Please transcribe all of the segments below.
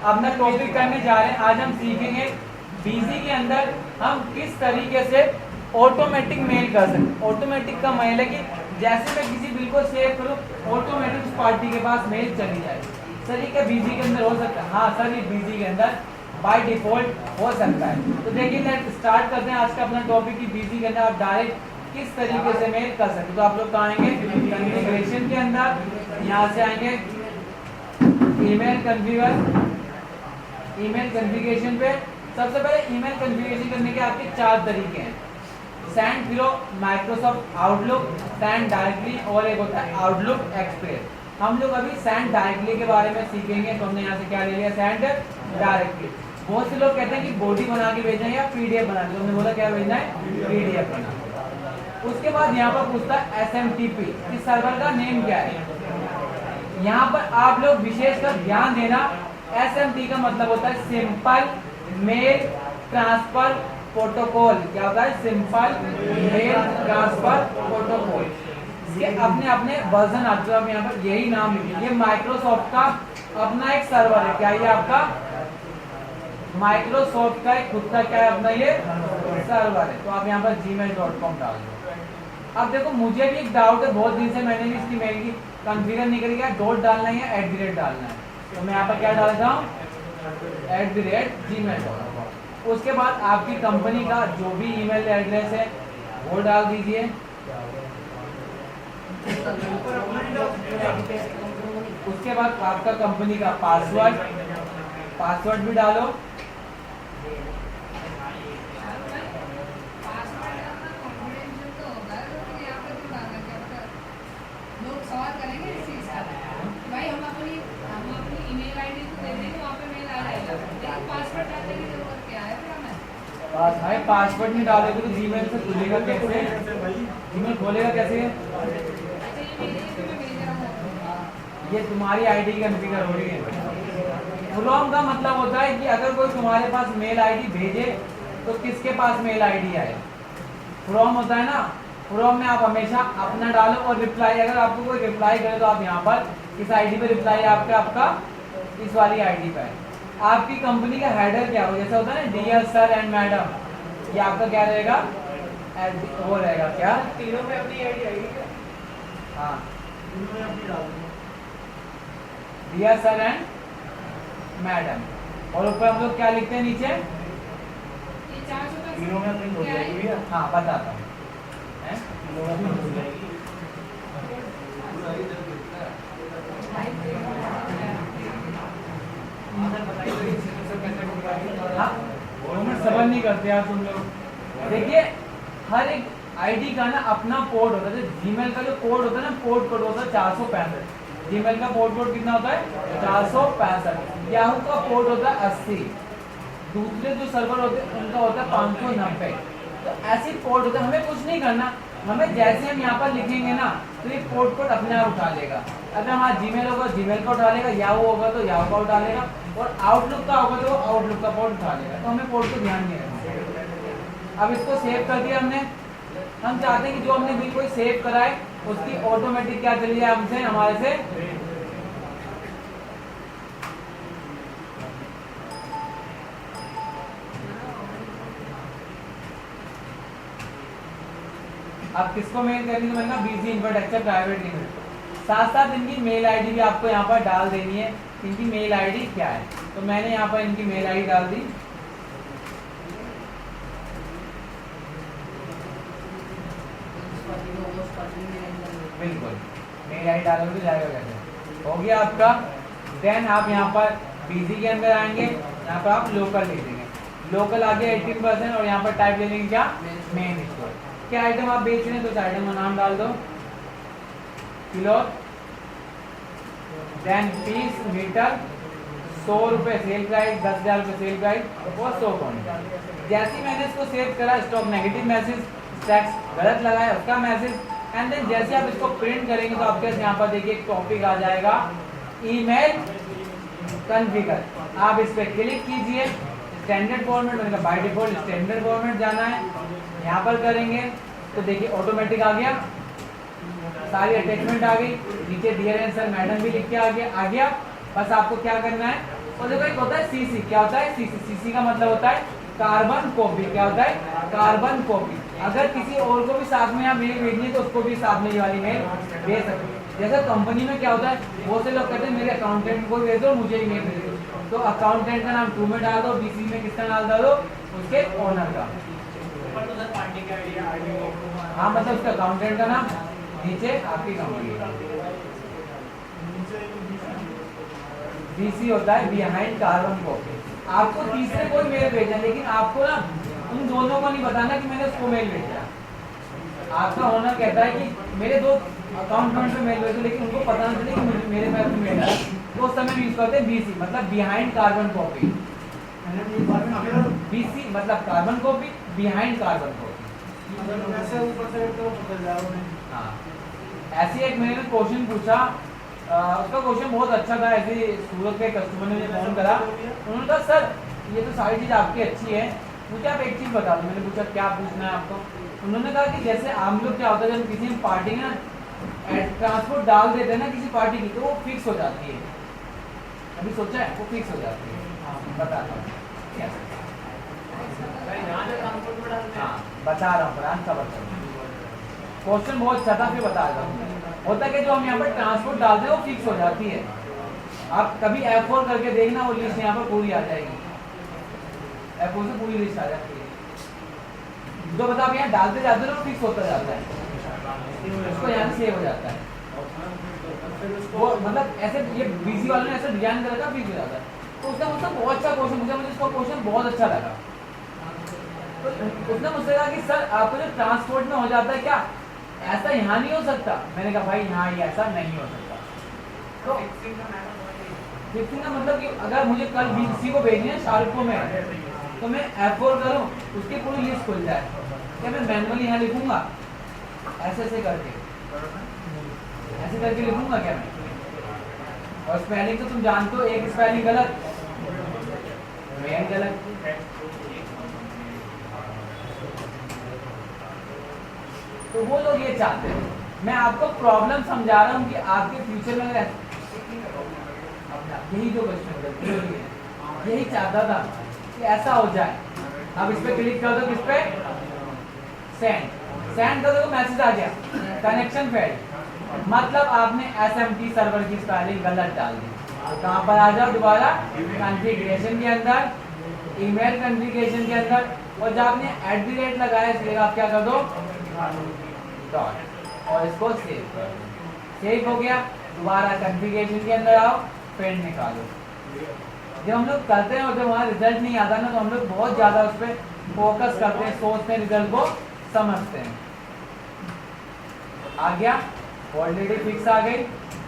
अपना टॉपिक करने जा रहे हैं। आज हम सीखेंगे बीजी के अंदर हम किस तरीके से ऑटोमेटिक मेल कर सकते। ऑटोमेटिक का मतलब है कि जैसे मैं किसी बिल को सेव करूं ऑटोमेटिक उस पार्टी के पास मेल चली जाए। सर ये क्या बीजी के अंदर हो सकता है? हाँ सर, ये बीजी के अंदर बाय डिफॉल्ट हो सकता है। तो देखिए लेट स्टार्ट करते हैं आज का अपना टॉपिक की बीजी के अंदर आप डायरेक्ट किस तरीके से मेल कर सकते। तो आप लोग कहाँ आएंगे? कॉन्फ़िगरेशन के अंदर, यहाँ से आएंगे ईमेल कॉन्फ़िगर, ईमेल कॉन्फ़िगरेशन पे। सबसे पहले ईमेल कॉन्फ़िगरेशन करने के आपके 4 तरीके हैं। Send through Microsoft outlook, send directly और एक होता है आउटलुक एक्सप्रेस। हम लोग अभी सेंड डायरेक्टली के बारे में सीखेंगे। तो हमने यहाँ से क्या ले लिया? Send directly. बहुत से लोग कहते हैं कि बॉडी बना के भेजना है या पीडीएफ बना के। तो हमने बोला क्या भेजना है? पीडीएफ बना। उसके बाद यहाँ पर पूछता है एसएमटीपी, इस सर्वर का नेम क्या है। यहाँ पर आप लोग विशेषकर ध्यान देना, एसएमटी का मतलब होता है सिंपल मेल ट्रांसफर प्रोटोकॉल। क्या होता है? Simple mail transfer protocol. ये अपने अपने वर्जन आते हैं। यहाँ पर यही नाम लिखिए। ये माइक्रोसॉफ्ट का अपना एक सर्वर है। क्या ये आपका? माइक्रोसॉफ्ट का एक खुद का क्या है? अपना ये सर्वर है। तो आप यहाँ पर gmail.com डाल दो। अब देखो मुझे भी एक डाउट है, बहुत दिन से मैंने भी इसकी मेल की कॉन्फ़िगर नहीं करी, क्या डॉट डालना है या @ डालना है। तो मैं यहाँ पर क्या डालता हूँ? @gmail.com। उसके बाद आपकी कंपनी का जो भी ईमेल एड्रेस है वो डाल दीजिए। उसके बाद आपका कंपनी का पासवर्ड भी डालो। पासवर्ड नहीं डालोगे तो जीमेल से खुलेगा कैसे? जीमेल खोलेगा कैसे? ये तुम्हारी आईडी की कॉन्फ़िगर हो रही है। फ्रॉम का मतलब होता है कि अगर कोई तुम्हारे पास मेल आईडी भेजे तो किसके पास मेल आईडी आए। फ्रॉम होता है ना, फ्रॉम में आप हमेशा अपना डालो और रिप्लाई, अगर आपको कोई रिप्लाई करे तो आप यहाँ पर इस आईडी पे रिप्लाई आपका इस वाली आईडी पे है। आपकी कंपनी का हेडर क्या हो, जैसा होता है ना डियर सर एंड मैडम, ये आपका क्या रहेगा? वो रहेगा क्या? तीनों में अपनी आईडी आएगी क्या? हाँ, तीनों में अपनी डाल दूंगा। Dear sir and madam. और ऊपर हम लोग क्या लिखते हैं नीचे? तीनों में अपनी हो जाएगी भैया। हाँ बताता हूँ। तीनों में अपनी हो जाएगी। हाँ, सबर नहीं करते यार तुम लोग। देखिए हर एक आईडी का ना अपना कोड होता है। जीमेल का जो कोड होता है ना, कोड होता है 465। जीमेल का कोड कितना होता है? 465। याहू का कोड होता है 80। दूसरे जो सर्वर होते हैं उनका होता है 590। तो ऐसे कोड होता है। हमें कुछ नहीं करना, हमें जैसे हम यहाँ पर लिखेंगे ना तो ये कोड अपने आप उठा लेगा। अगर हमारा जीमेल होगा जीमेल का उठा लेगा, याहू होगा तो याहू का उठा लेगा, और आउटलुक का होगा तो आउटलुक का कोड उठा लेगा। तो हमें कोड को ध्यान नहीं रखना। अब इसको सेव कर दिया हमने। हम चाहते हैं कि जो हमने बिल कोई सेव कराए उसकी ऑटोमेटिक क्या चली जाए हमसे, हमारे से। अब किसको मेल करनी है? मतलब बीजी इंफ्रास्ट्रक्चर प्राइवेट लिमिटेड। साथ साथ इनकी मेल आईडी भी आपको यहाँ पर डाल देनी है। इनकी मेल आईडी क्या है? तो मैंने यहाँ पर इनकी मेल आईडी डाल दी। बिल्कुल, मेल आईडी डालोगे तो जाएगा कैसे? हो गया आपका। देन आप यहाँ पर बीजी के अंदर आएंगे, यहाँ पर आप लोकल लिख देंगे। लोकल आगे 18% और यहाँ पर टाइप ले लेंगे क्या? Main store. क्या आइटम आप बेच रहे हैं तो उस आइटम का नाम डाल दो, किलो। देन पीस मीटर, 100 रुपये सेल प्राइस, 10,000 रुपये सेल प्राइस और 100 पॉइंट। जैसे मैंने इसको सेव करा, स्टॉक नेगेटिव मैसेज, टैक्स गलत लगाया उसका मैसेज, एंड देन जैसे आप इसको प्रिंट करेंगे तो आपके यहाँ पर देखिए एक टॉपिक आ जाएगा ईमेल कॉन्फ़िगर। आप इस पर क्लिक कीजिए। स्टैंडर्ड फॉर्मेट, मैंने कहा बाय डिफॉल्ट स्टैंडर्ड फॉर्मेट जाना है। यहाँ पर करेंगे तो देखिए ऑटोमेटिक आ गया, सारी अटैचमेंट आ गई, नीचे डियर एंड सर मैडम भी लिख के आ गया। बस आपको क्या करना है, और देखो एक होता है सीसी, क्या होता है सीसी, सीसी का मतलब होता है कार्बन कॉपी, क्या होता है कार्बन कॉपी। अगर किसी और को भी साथ में यहाँ मेल भेजनी है तो उसको भी साथ में ये वाली मेल भेज सकते हैं। जैसे कंपनी में क्या होता है, बहुत से लोग कहते हैं मेरे अकाउंटेंट को भेज दो, मुझे ईमेल भेज दो, तो अकाउंटेंट का नाम टू में डाल दो, बीसी में किसका नाम डाल दो, उसके ओनर का। हाँ मतलब उसका अकाउंटेंट का नाम, नीचे आपकी कंपनी का। बीसी होता है बिहाइंड कार्बन कॉपी। आपको तीसरे कोई मेल भेजना, लेकिन आपको ना उन दोनों को नहीं बताना कि मैंने उसको मेल भेजा। आपका ओनर कहता है कि मेरे दो अकाउंटेंट पे मेल भेजो, लेकिन उनको पता नहीं चले कि मेरे पास मेल है, तो उस समय यूज करते हैं बीसी, मतलब बिहाइंड कार्बन कॉपी। बीसी मतलब carbon copy, behind carbon copy. हाँ, ऐसे एक मैंने क्वेश्चन पूछा, उसका क्वेश्चन बहुत अच्छा था। ऐसे सूरत के कस्टमर ने मुझे फोन करा, उन्होंने कहा सर ये तो सारी चीज़ आपकी अच्छी है, मुझे आप एक चीज़ बता दो। मैंने पूछा क्या पूछना है आपको। उन्होंने कहा कि जैसे आम लोग क्या होता है, जब किसी पार्टी में ट्रांसपोर्ट डाल देते हैं ना किसी पार्टी की, तो वो फिक्स हो जाती है। अभी सोचा है वो फिक्स हो जाती है, बताता हूँ कैसे। हाँ बता रहा हूँ फरहान, सबर करो, क्वेश्चन बहुत अच्छा था, फिर बता रहा हूँ। होता है कि जो हम यहाँ पर ट्रांसपोर्ट डालते हैं वो फिक्स हो जाती है। आप कभी F4 करके देखना, वो लिस्ट यहाँ पर पूरी आ जाएगी, F4 से पूरी लिस्ट आ जाती है। जो मतलब आप यहाँ डालते जाते हो फिक्स होता जाता है, उसको यहाँ सेव हो जाता है। वो मतलब ऐसे ये बीसी वालों ने ऐसे डिजाइन कर रखा, फिक्स हो जाता है। तो उसने मुझसे बहुत अच्छा क्वेश्चन पूछा, मुझे उसका क्वेश्चन बहुत अच्छा लगा। तो उसने मुझसे कहा कि सर आपको जो ट्रांसपोर्ट में हो जाता है क्या ऐसा यहाँ नहीं हो सकता? मैंने कहा भाई यहाँ ये ऐसा नहीं हो सकता। तो फिक्सिंग का मतलब कि अगर मुझे कल बीसी को भेजनी है शार्को में, तो मैं F4 करूँ, उसकी पूरी लिस्ट खुल जाए, क्या मैं मैनुअली यहाँ लिखूंगा ऐसे ऐसे करके लिखूंगा क्या मैं? और स्पेलिंग तो तुम जानते हो, एक स्पेलिंग गलत, मेन गलत। तो वो लोग ये चाहते हैं, मैं आपको प्रॉब्लम समझा रहा हूँ कि आपके फ्यूचर में अगर यही जो क्वेश्चन यही चाहता था कि ऐसा हो जाए। अब इस पे क्लिक कर दो, किस पे? सेंड कर दो, मैसेज आ गया कनेक्शन फेल्ड, मतलब आपने SMT सर्वर की स्पेलिंग गलत डाल दी। कहाँ पर आ जाओ दोबारा, कॉन्फ़िगरेशन के अंदर, ईमेल कॉन्फ़िगरेशन के अंदर, और जब आपने @ लगाया इसलिए आप क्या कर दो, डॉट, और इसको सेव कर दो। सेव हो गया, दोबारा कॉन्फ़िगरेशन के अंदर आओ, पेन निकालो। जब हम लोग करते हैं और जब वहाँ रिजल्ट नहीं आता ना, तो हम लोग बहुत ज़्यादा उस पर फोकस करते हैं, सोचते हैं, रिजल्ट को समझते हैं। आ गया, ऑलरेडी फिक्स आ गई,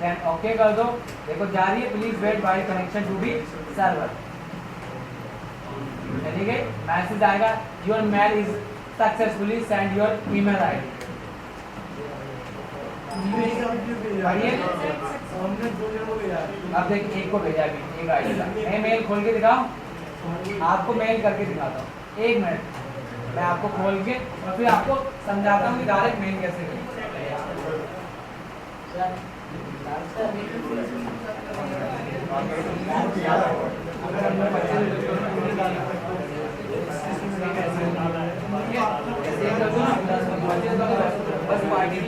देन ओके कर दो। देखो जा रही है, please wait while connection to be server, चली गई, मैसेज आएगा your mail is successfully send your email ID. अब देख एक को भेजा भी, एक आईडी का। मैं मेल खोल के दिखाऊं, आपको मेल करके दिखाता हूँ, 1 मिनट मैं आपको खोल के और फिर आपको समझाता हूँ कि डायरेक्ट मेल कैसे करें। बस पार्टी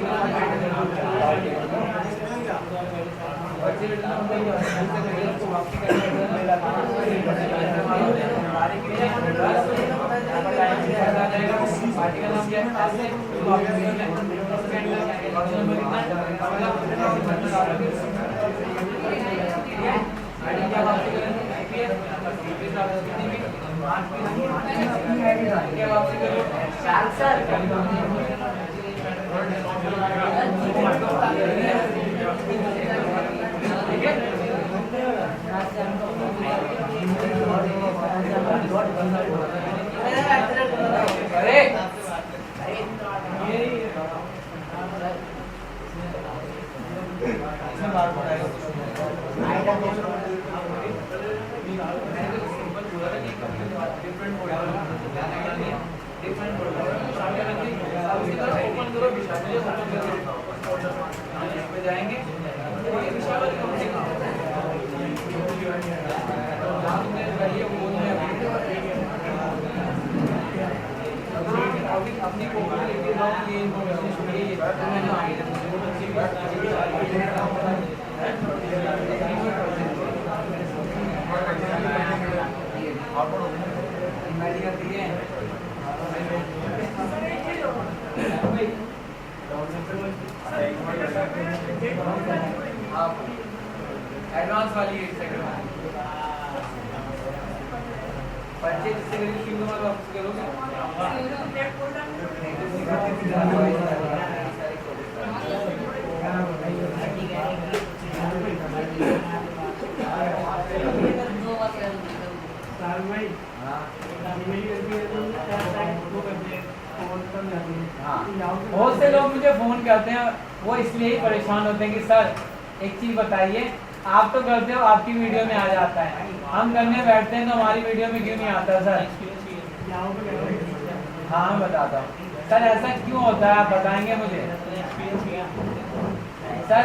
जाएंगे एडवांस वाली 8 सेकंड परचेज से करेंगे किलो में वापस करोगे बहुत से लोग मुझे फोन करते हैं, वो इसलिए ही परेशान होते हैं कि सर एक चीज बताइए, आप तो करते हो आपकी वीडियो में आ जाता है, हम करने बैठते हैं तो हमारी वीडियो में क्यों नहीं आता सर? हाँ मैं बताता हूँ सर, ऐसा क्यों होता है आप बताएंगे मुझे? सर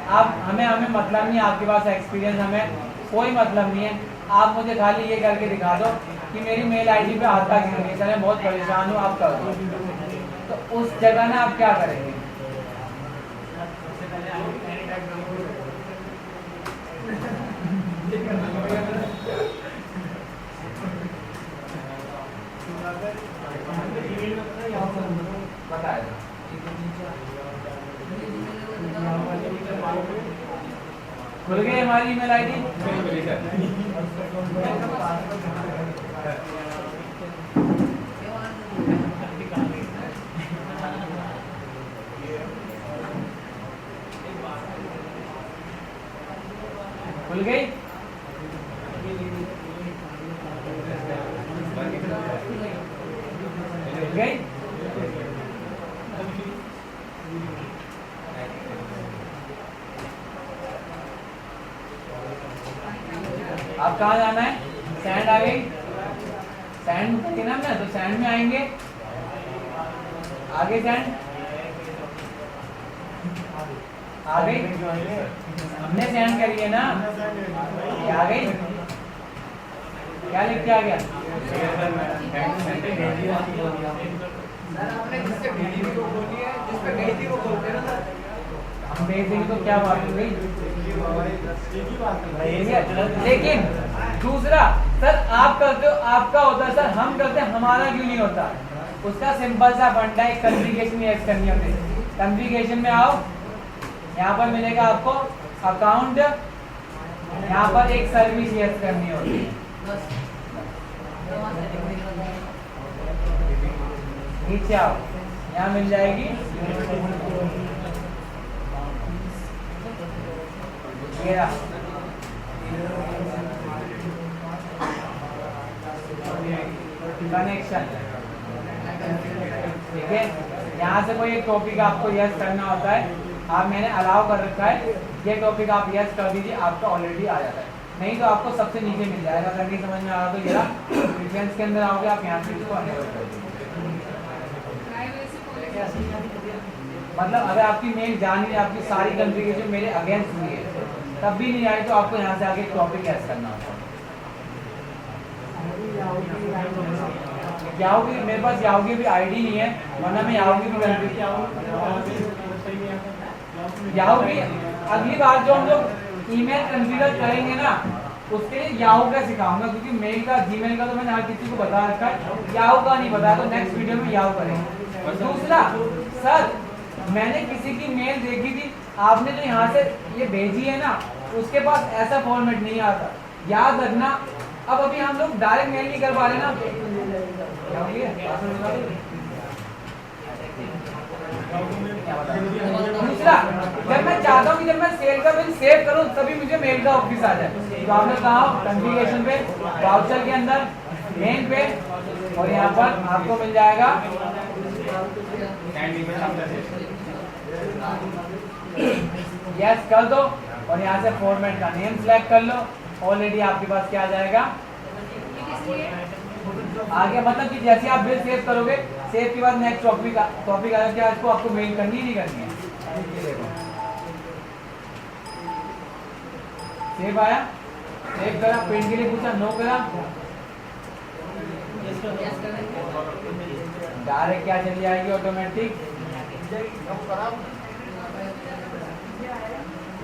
आप हमें मतलब नहीं, आपके पास एक्सपीरियंस हमें कोई मतलब नहीं है, आप मुझे खाली ये करके दिखा दो कि मेरी मेल आईडी पे आता क्यों नहीं, सर मैं बहुत परेशान हूँ, आप कर दो। तो उस जगह ना आप क्या करेंगे? बताएगा खुल गई हमारी ईमेल आईडी। खुल गई? खुल गई? आप कहाँ जाना है? सैंड आ गई? सैंड के नाम ना, तो सैंड में आएंगे, आगे सैंड आ गई, हमने सेंड करी है ना, ये आ गई, क्या लिख के आ गया? सर आपने जिससे भेजी थी वो बोली है, जिस पे गई थी वो बोलते हैं ना सर। हम भेज देंगे तो क्या बात हो गई? लेकिन दूसरा सर आप करते हो आपका होता है, सर हम करते हैं हमारा क्यों नहीं होता? उसका सिंपल सा फंडा है, कॉन्फ़िगरेशन यस करनी होती है। कॉन्फ़िगरेशन में आओ, यहाँ पर मिलेगा आपको अकाउंट, यहाँ पर एक सर्विस यस करनी होती है, नीचे आओ, यहाँ मिल जाएगी कनेक्शन, ठीक है। यहाँ से कोई एक टॉपिक आपको यस करना होता है, आप मैंने अलाउ कर रखा है, ये टॉपिक आप यस कर दीजिए, आपका ऑलरेडी आ जाता है, नहीं तो आपको सबसे नीचे मिल जाएगा। अगर नहीं समझ में आ रहा तो ये प्रेफरेंस के अंदर आओगे, आप यहाँ से इसको अनेबल कर दीजिए। मतलब अगर आपकी मेल जान ही आपकी सारी कॉन्फ़िगरेशन मेरे अगेंस्ट हुई है, तब भी नहीं आई तो आपको यहाँ से आगे टॉपिक यस करना होता है। याहू की मेरे पास याहू की भी आईडी नहीं है, वरना मैं याहू की भी याहू की अगली बार जो हम लोग ईमेल कॉन्फ़िगर करेंगे ना, उसके लिए याहू का सिखाऊंगा, क्योंकि मेल का जीमेल का तो मैंने हर किसी को बता रखा है, याहू का नहीं बताया, तो नेक्स्ट वीडियो में याहू करेंगे। दूसरा सर मैंने किसी की मेल देखी थी, आपने जो यहाँ से ये भेजी है ना, उसके पास ऐसा फॉर्मेट नहीं आता, याद रखना। अब अभी हम लोग डायरेक्ट मेल नहीं कर पा रहे ना, दूसरा जब मैं चाहता हूँ कि जब मैं सेल का बिल सेव करूँ तभी मुझे मेल का ऑफिस आ जाए, तो आपने कहा कॉन्फ़िगरेशन पे, वाउचर के अंदर, मेन पे, और यहाँ पर आपको मिल जाएगा यस कर दो, और यहाँ से फॉर्मेट का नेम सेलेक्ट कर लो, ऑलरेडी आपके पास क्या आ जाएगा आगे। मतलब कि जैसे आप बिल सेव करोगे, सेव के बाद नेक्स्ट टॉपिक आ जाए, क्या इसको आपको मेल करनी ही नहीं करनी है। सेव आया, सेव करा, प्रिंट के लिए पूछा, नो करा, डायरेक्ट क्या चली जाएगी ऑटोमेटिक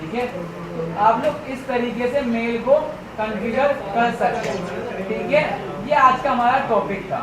ठीक है, तो आप लोग इस तरीके से मेल को कॉन्फ़िगर कर सकते हैं। ठीक है, ये आज का हमारा टॉपिक था।